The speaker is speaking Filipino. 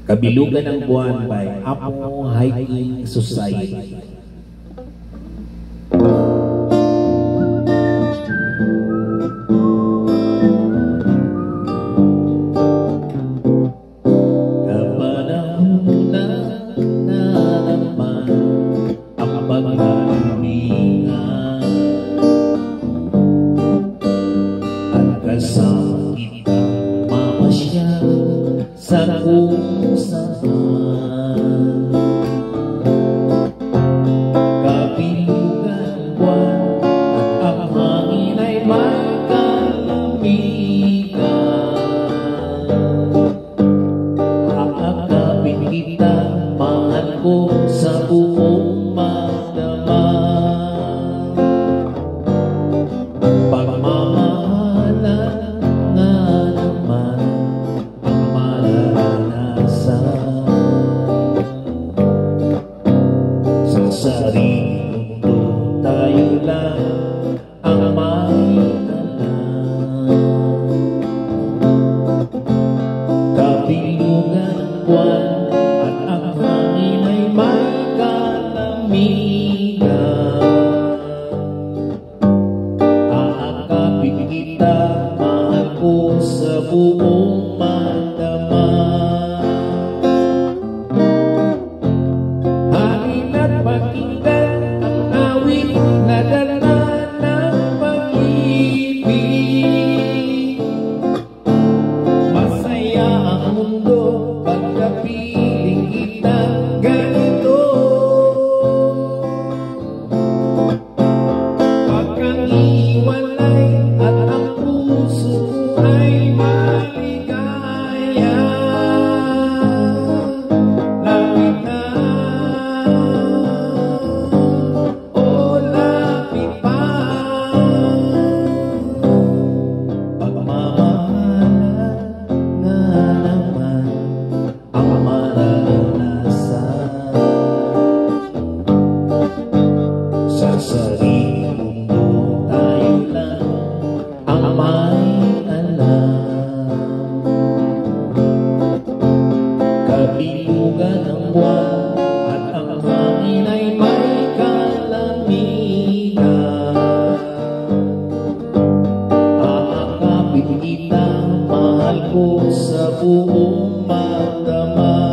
Kabilugan ng Buwan by Apo Hiking Society. Kapanahon na naman ang paglalingan at kasama kita mamasyal sa kung saan. Kabilugan buwan at ang hangin ay may kalamigan. Aakapin kita, mahal ko sa buong magdamag. Pagmamahalan nga naman ang mararanasan. Sa sariling mundo tayo lang ang may alam. Kabilugan ng buwan at ang hangin ay may kalamigan. Aakapin kita, mahal ko sa buong magdamag. Halina't pakinggan ang awit na dala ng pag-ibig. Masaya ang mundo pagkapiling kita ganito. Huwag kang iwalay at ang puso mo ay maligaya. Lapit na, o lapit pa. Pagmamahalan nga naman ang mararanasan. Sa sariling mundo tayo lang ang may alam. Kabilugan ng buwan at ang hangin ay may kalamigan. Aakapin kita, mahal ko sa buong magdamag.